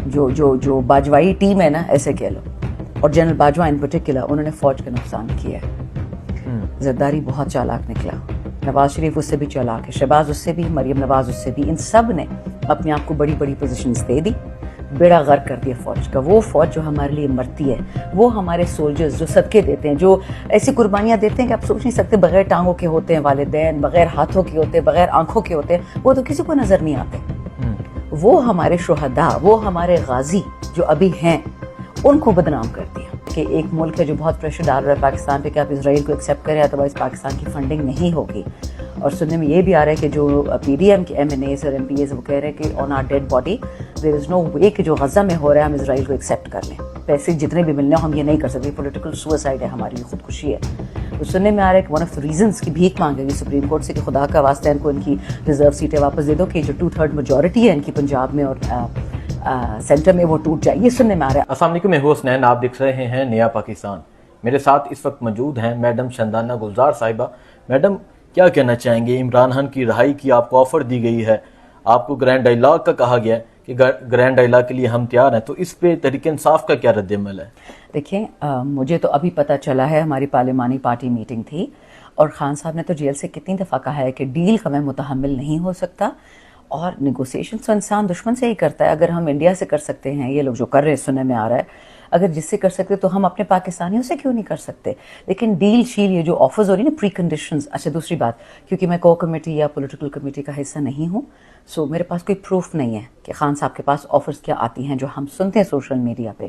جو باجوائی ٹیم ہے نا ایسے کہہ لو, اور جنرل باجوہ ان پرٹیکولر, انہوں نے فوج کا نقصان کیا ہے. زرداری بہت چالاک نکلا, نواز شریف اس سے بھی چالاک ہے, شہباز اس سے بھی, مریم نواز اس سے بھی, ان سب نے اپنے آپ کو بڑی بڑی پوزیشنز دے دی, بیڑا غرق کر دیا فوج کا. وہ فوج جو ہمارے لیے مرتی ہے, وہ ہمارے سولجرز جو صدقے دیتے ہیں, جو ایسی قربانیاں دیتے ہیں کہ آپ سوچ نہیں سکتے, بغیر ٹانگوں کے ہوتے ہیں والدین, بغیر ہاتھوں کے ہوتے ہیں, بغیر آنکھوں کے ہوتے ہیں, وہ تو کسی کو نظر نہیں آتے. وہ ہمارے شہداء, وہ ہمارے غازی جو ابھی ہیں, ان کو بدنام کر دیا کہ ایک ملک ہے جو بہت پریشر ڈال رہا ہے پاکستان پہ کہ آپ اسرائیل کو ایکسیپٹ کریں, ادروائز پاکستان کی فنڈنگ نہیں ہوگی. اور سننے میں یہ بھی آ رہا ہے کہ جو پی ڈی ایم کے ایم این ایز اور ایم پی ایز وہ کہہ رہے ہیں کہ on our dead body there is no way کہ جو غزہ میں ہو رہا ہے ہم اسرائیل کو ایکسیپٹ کر لیں. پیسے جتنے بھی ملنے ہم یہ نہیں کر سکتے, پولیٹیکل سوسائڈ ہے ہماری, خودکشی ہے. تو سننے میں آ رہا ہے کہ ون آف دا ریزنس کی بھیک مانگے گی سپریم کورٹ سے کہ خدا کا واسطہ ان کو ان کی ریزرو سیٹیں واپس دے دو, کہ جو 2/3 میجورٹی ہے ان کی پنجاب میں اور سینٹر میں وہ ٹوٹ جائے. یہ سننے میں آ رہا ہے. السلام علیکم, میں ہوں حسنین, آپ دیکھ رہے ہیں نیا پاکستان. میرے ساتھ اس وقت موجود ہیں میڈم شندانہ گلزار صاحبہ. میڈم کیا کہنا چاہیں گے؟ عمران خان کی رہائی کی آپ کو آفر دی گئی ہے, آپ کو گرینڈ ڈائیلاگ کا کہا گیا ہے کہ گرینڈ ڈائیلاگ کے لیے ہم تیار ہیں, تو اس پہ تحریک انصاف کا کیا رد عمل ہے؟ دیکھیں, مجھے تو ابھی پتہ چلا ہے, ہماری پارلیمانی پارٹی میٹنگ تھی اور خان صاحب نے تو جیل سے کتنی دفعہ کہا ہے کہ ڈیل کا میں متحمل نہیں ہو سکتا, اور نیگوسیشن تو انسان دشمن سے ہی کرتا ہے. اگر ہم انڈیا سے کر سکتے ہیں, یہ لوگ جو کر رہے ہیں سننے میں آ رہا ہے, اگر جس سے کر سکتے تو ہم اپنے پاکستانیوں سے کیوں نہیں کر سکتے؟ لیکن ڈیل شیل یہ جو آفرز ہو رہی ہیں نا, پری کنڈیشنز. اچھا دوسری بات, کیونکہ میں کو کمیٹی یا پولیٹیکل کمیٹی کا حصہ نہیں ہوں, سو میرے پاس کوئی پروف نہیں ہے کہ خان صاحب کے پاس آفرز کیا آتی ہیں جو ہم سنتے ہیں سوشل میڈیا پہ.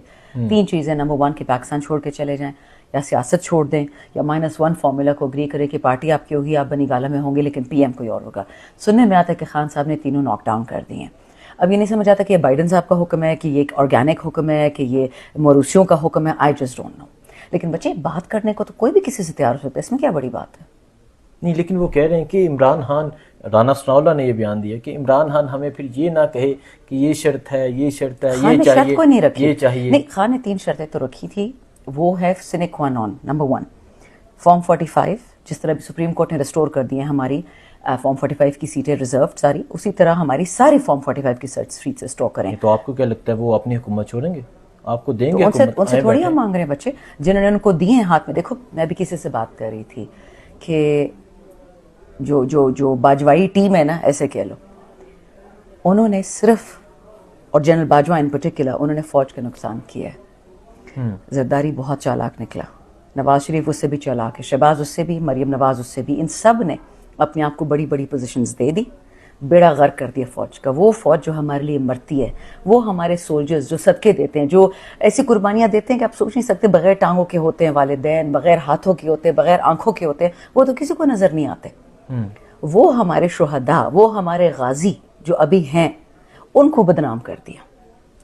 3 چیزیں, نمبر 1 کہ پاکستان چھوڑ کے چلے جائیں, یا سیاست چھوڑ دیں, یا -1 فارمولا کو اگری کرے کہ پارٹی آپ کی ہوگی, آپ بنی گالہ میں ہوں گے لیکن پی ایم کوئی اور ہوگا. سننے میں آتا ہے کہ خان صاحب نے تینوں ناک ڈاؤن کر دی ہیں. اب یہ نہیں سمجھ آتا کہ یہ بائیڈن صاحب کا حکم ہے, کہ یہ ایک آرگینک حکم ہے, کہ یہ موروثیوں کا حکم ہے. I just don't know. لیکن بچے, بات کرنے کو تو کوئی بھی کسی سے تیار ہو سکتا ہے, اس میں کیا بڑی بات ہے؟ نہیں, لیکن وہ کہہ رہے ہیں کہ عمران خان, رانا ثناءاللہ نے یہ بیان دیا کہ عمران خان ہمیں پھر یہ نہ کہے کہ یہ شرط ہے, یہ شرط ہے, یہ چاہیے, شرط کوئی نہیں رکھی, یہ چاہیے. نہیں, خان نے 3 شرطیں تو رکھی تھی. وہ ہے سنے qua non. نمبر 1 فارم 45, جس طرح سپریم کورٹ نے ریسٹور کر دی ہیں ہماری فارم 45 کی سیٹیں ریزروڈ ساری, اسی طرح ہماری ساری فارم 45 کی سیٹس ریسٹور کریں. تو آپ کو کیا لگتا ہے وہ اپنی حکومت چھوڑیں گے؟ آپ کو دیں گے ان سے تھوڑی ہم مانگ رہے ہیں بچے, جنہوں نے ان کو دیے ہیں ہاتھ میں. دیکھو, میں بھی کسی سے بات کر رہی تھی کہ جو باجوائی ٹیم ہے نا ایسے کہہ لو, انہوں نے صرف, اور جنرل باجوہ ان پرٹیکولر, انہوں نے فوج کا نقصان کیا ہے. زرداری بہت چالاک نکلا, نواز شریف اس سے بھی چالاک ہے, شہباز اس سے بھی, مریم نواز اس سے بھی, ان سب نے اپنے آپ کو بڑی بڑی پوزیشنز دے دی, بیڑا غرق کر دیا فوج کا. وہ فوج جو ہمارے لیے مرتی ہے, وہ ہمارے سولجرز جو صدقے دیتے ہیں, جو ایسی قربانیاں دیتے ہیں کہ آپ سوچ نہیں سکتے, بغیر ٹانگوں کے ہوتے ہیں والدین, بغیر ہاتھوں کے ہوتے ہیں, بغیر آنکھوں کے ہوتے ہیں, وہ تو کسی کو نظر نہیں آتے. وہ ہمارے شہداء, وہ ہمارے غازی جو ابھی ہیں, ان کو بدنام کر دیا.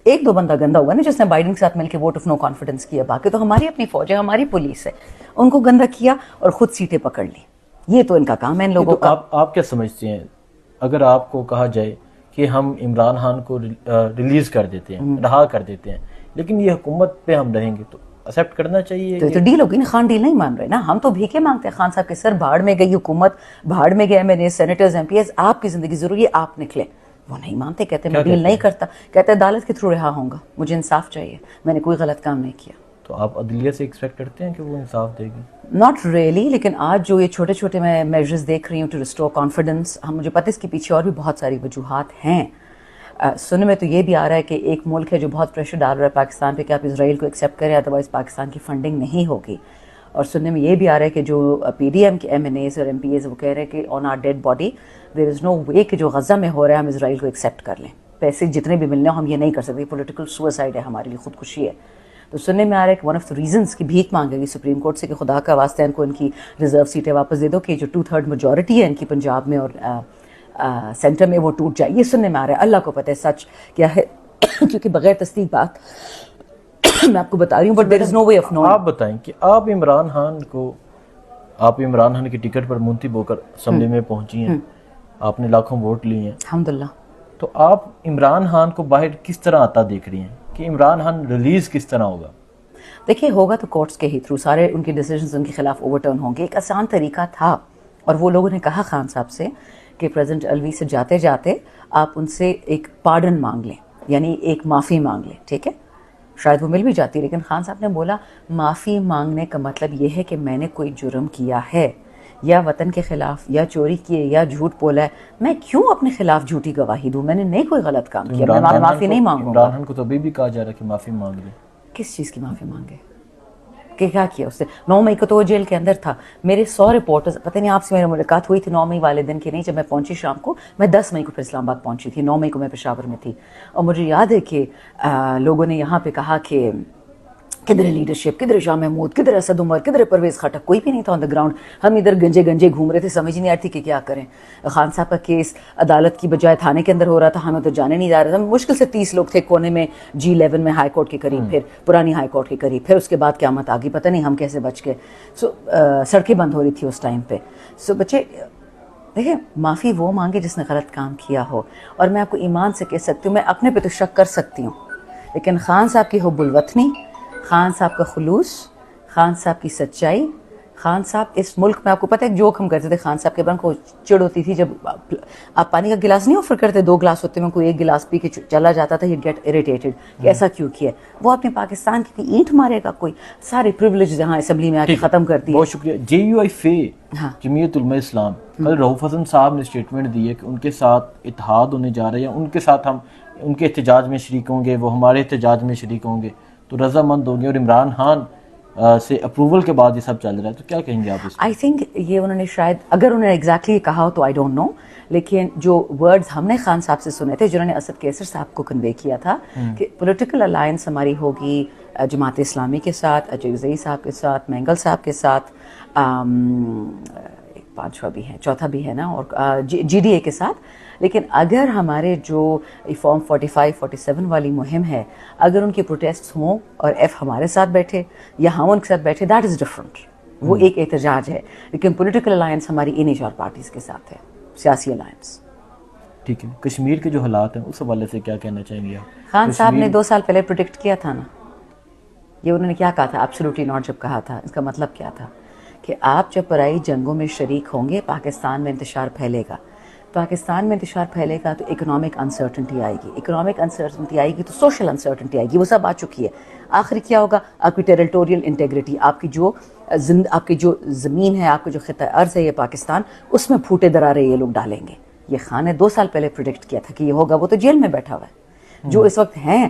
1-2 بندہ گندا ہوگا نا جس نے بائیڈن کے ساتھ مل کے ووٹ آف نو کانفیڈنس کیا, باقی تو ہماری اپنی فوج ہے, ہماری پولیس ہے, ان کو گندا کیا اور خود سیٹیں پکڑ لی. یہ تو ان کا کام ہے ان لوگوں کا. آپ کیا سمجھتے ہیں, اگر آپ کو کہا جائے کہ ہم عمران خان کو ریلیز کر دیتے ہیں, رہا کر دیتے ہیں, لیکن یہ حکومت پہ ہم رہیں گے, تو ایکسیپٹ کرنا چاہیے؟ تو ڈیل ہوگی نا. خان ڈیل نہیں مان رہے نا, ہم تو بھیکے مانگتے ہیں. خان صاحب کے سر بھاڑ میں گئی حکومت, بھاڑ میں گئے میں سینیٹرز, ایم پی ایز, آپ کی زندگی ضروری ہے, آپ نکلے. وہ نہیں مانتے, کہتے میں ڈیل نہیں کرتا, کہتے عدالت کے تھرو رہا ہوں گا, مجھے انصاف چاہیے, میں نے کوئی غلط کام نہیں کیا. تو آپ عدلیہ سے ایکسپیکٹ کرتے ہیں کہ وہ انصاف دے گی؟ ناٹ ریئلی, لیکن آج جو یہ چھوٹے چھوٹے میں میجرز دیکھ رہی ہوں ٹو ریسٹور کانفیڈنس, مجھے پتہ اس کے پیچھے اور بھی بہت ساری وجوہات ہیں. سننے میں تو یہ بھی آ رہا ہے کہ ایک ملک ہے جو بہت پریشر ڈال رہا ہے پاکستان پہ کہ آپ اسرائیل کو ایکسیپٹ کریں, ادروائز پاکستان کی فنڈنگ نہیں ہوگی. اور سننے میں یہ بھی آ رہا ہے کہ جو پی ڈی ایم کے ایم این ایز اور ایم پی ایز وہ کہہ رہے ہیں کہ on our dead body there is no way کہ جو غزہ میں ہو رہا ہے ہم اسرائیل کو ایکسیپٹ کر لیں. پیسے جتنے بھی ملنے ہم یہ نہیں کر سکتے, پولیٹیکل سوسائڈ ہے ہمارے لیے, خودکشی ہے. تو سننے میں آ رہا ہے کہ ون آف دا ریزنس کی بھیک مانگے گی سپریم کورٹ سے کہ خدا کا واسطہ ان کو ان کی ریزرو سیٹیں واپس دے دو, کہ جو 2/3 میجورٹی ہے ان کی پنجاب میں اور سینٹر میں وہ ٹوٹ جائے. یہ سننے میں آ رہا ہے, اللہ کو پتہ ہے سچ کیا ہے, کیونکہ بغیر تصدیق بات میں آپ کو بتا رہی ہوں, but there is no way of نو. آپ بتائیں کہ آپ عمران خان کی ٹکٹ پر منتخب ہو کر اسمبلی میں پہنچی ہیں, آپ نے لاکھوں ووٹ لیے ہیں, الحمدللہ. تو آپ عمران خان کو باہر کس طرح آتا دیکھ رہی ہیں کہ عمران خان ریلیز کس طرح ہوگا؟ دیکھیے, ہوگا تو کورٹس کے ہی تھرو, سارے ان کے ڈیسیجنز ان کے خلاف اوور ٹرن ہوں گے. ایک آسان طریقہ تھا, اور وہ لوگوں نے کہا خان صاحب سے کہ پریزیڈنٹ الوی سے جاتے جاتے آپ ان سے ایک پارڈن مانگ لیں, یعنی ایک معافی مانگ لے, ٹھیک ہے, شاید وہ مل بھی جاتی, لیکن خان صاحب نے بولا معافی مانگنے کا مطلب یہ ہے کہ میں نے کوئی جرم کیا ہے یا وطن کے خلاف یا چوری کیے یا جھوٹ بولا ہے, میں کیوں اپنے خلاف جھوٹی گواہی دوں, میں نے نہیں کوئی غلط کام کیا, میں معافی نہیں مانگوں گا. عمران خان کو تو ابھی بھی کہا جا رہا ہے کہ معافی مانگ لیں. کس چیز کی معافی مانگے, کہ کیا کیا اس سے؟ 9 مئی کو تو وہ جیل کے اندر تھا. میرے 100 رپورٹرز, پتہ نہیں آپ سے میری ملاقات ہوئی تھی 9 مئی والے دن کی نہیں, جب میں پہنچی شام کو, میں 10 مئی کو پھر اسلام آباد پہنچی تھی, 9 مئی کو میں پشاور میں تھی. اور مجھے یاد ہے کہ لوگوں نے یہاں پہ کہا کہ کدھر ہے لیڈرشپ, کدھر ہے شاہ محمود, کدھر ہے اسد عمر, کدھر ہے پرویز خٹک, کوئی بھی نہیں تھا آن دا گراؤنڈ. ہم ادھر گنجے گنجے گھوم رہے تھے, سمجھ نہیں آ رہی تھی کہ کیا کریں. خان صاحب کا کیس عدالت کی بجائے تھانے کے اندر ہو رہا تھا, ہمیں ادھر جانے نہیں جا رہا تھا. مشکل سے 30 لوگ تھے کونے میں, G11 میں ہائی کورٹ کے قریب, پھر پرانی ہائی کورٹ کے قریب, پھر اس کے بعد قیامت آ گئی, پتہ نہیں ہم کیسے بچ گئے. سڑکیں بند ہو رہی تھی اس ٹائم پہ. بچے دیکھیں, معافی وہ مانگے جس نے غلط کام کیا ہو. اور میں آپ کو ایمان سے کہہ سکتی ہوں, میں اپنے پہ تو شک کر سکتی ہوں, لیکن خان صاحب کی حب الوطنی, خان صاحب کا خلوص, خان صاحب کی سچائی, خان صاحب اس ملک میں, آپ کو پتہ ہے جوک ہم کرتے تھے خان صاحب کے بارے میں, کو چڑ ہوتی تھی جب آپ پانی کا گلاس نہیں آفر کرتے, 2 گلاس ہوتے ہیں, کوئی ایک گلاس پی کے چلا جاتا تھا, ہیڈ گیٹ اریٹیٹڈ کہ ایسا کیوں کیا. وہ اپنے پاکستان کی اینٹ مارے گا, کوئی سارے پریویلیج جہاں اسمبلی میں آ کے ختم کر دی. بہت شکریہ. JUIF جمعیت علماء اسلام, کل رؤوف حسن صاحب نے اسٹیٹمنٹ دی ہے کہ ان کے ساتھ اتحاد ہونے جا رہا ہے, یا ان کے ساتھ ہم ان کے احتجاج میں شریک ہوں گے, وہ ہمارے احتجاج میں شریک ہوں گے, تو رضامند ہوں گے. اور عمران خان سے اپروول کے بعد یہ سب چل رہا ہے, تو کیا کہیں گے آپ اس؟ آئی تھنک یہ انہوں نے شاید, اگر انہوں نے ایگزیکٹلی کہا ہو تو آئی ڈونٹ نو, لیکن جو ورڈز ہم نے خان صاحب سے سنے تھے, جنہوں نے اسد کیسر صاحب کو کنوے کیا تھا کہ پولیٹیکل الائنس ہماری ہوگی جماعت اسلامی کے ساتھ, اجے زئی صاحب کے ساتھ, مینگل صاحب کے ساتھ, ایک 5واں بھی ہے, چوتھا بھی ہے نا, اور GDA کے ساتھ. لیکن اگر ہمارے جو فارم 45-47 والی مہم ہے, اگر ان کی پروٹیسٹس ہوں اور ایف ہمارے ساتھ بیٹھے یا ہم ان کے ساتھ بیٹھے, دیٹ از ڈفرنٹ, وہ ایک احتجاج ہے. لیکن پولیٹیکل الائنس ہماری انہی 4 پارٹیز کے ساتھ ہے, سیاسی الائنس. ٹھیک ہے, کشمیر کے جو حالات ہیں اس حوالے سے کیا کہنا چاہیں گے آپ؟ خان صاحب نے 2 سال پہلے پریڈکٹ کیا تھا نا, یہ انہوں نے کیا کہا تھا, ایبسولوٹلی ناٹ جب کہا تھا, اس کا مطلب کیا تھا کہ آپ جب پرائی جنگوں میں شریک ہوں گے, پاکستان میں انتشار پھیلے گا. پاکستان میں انتشار پھیلے گا تو اکنامک انسرٹنٹی آئے گی, اکنامک انسرٹنٹی آئے گی تو سوشل انسرٹنٹی آئے گی, وہ سب آ چکی ہے. آخر کیا ہوگا, آپ کی ٹیریٹوریل انٹیگریٹی, آپ کی جو زمین ہے, آپ کا جو خطہ ارض ہے یہ پاکستان, اس میں پھوٹے درارے یہ لوگ ڈالیں گے. یہ خان نے 2 سال پہلے پریڈکٹ کیا تھا کہ یہ ہوگا, وہ تو جیل میں بیٹھا ہوا ہے. جو اس وقت ہیں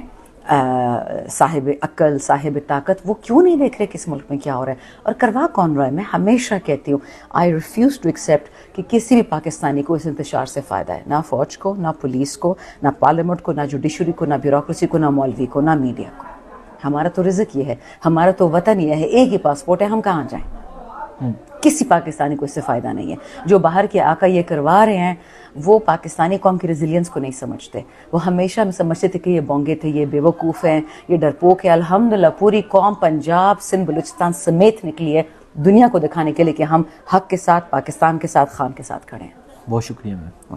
صاحب عقل, صاحب طاقت, وہ کیوں نہیں دیکھ رہے کس ملک میں کیا ہو رہا ہے اور کروا کون رہا ہے. میں ہمیشہ کہتی ہوں, آئی ریفیوز ٹو ایکسیپٹ کہ کسی بھی پاکستانی کو اس انتشار سے فائدہ ہے, نہ فوج کو, نہ پولیس کو, نہ پارلیمنٹ کو, نہ جوڈیشری کو, نہ بیوروکریسی کو, نہ مولوی کو, نہ میڈیا کو. ہمارا تو رزق یہ ہے, ہمارا تو وطن یہ ہے, ایک ہی پاسپورٹ ہے, ہم کہاں جائیں. کسی پاکستانی کو اس سے فائدہ نہیں ہے. جو باہر کے آقا یہ کروا رہے ہیں وہ پاکستانی قوم کی ریزیلینس کو نہیں سمجھتے. وہ ہمیشہ سمجھتے تھے کہ یہ بونگے تھے, یہ بے وقوف ہیں, یہ ڈرپوک ہے. الحمدللہ پوری قوم پنجاب, سندھ, بلوچستان سمیت نکلی ہے دنیا کو دکھانے کے لیے کہ ہم حق کے ساتھ, پاکستان کے ساتھ, خان کے ساتھ کھڑے ہیں. بہت شکریہ میم.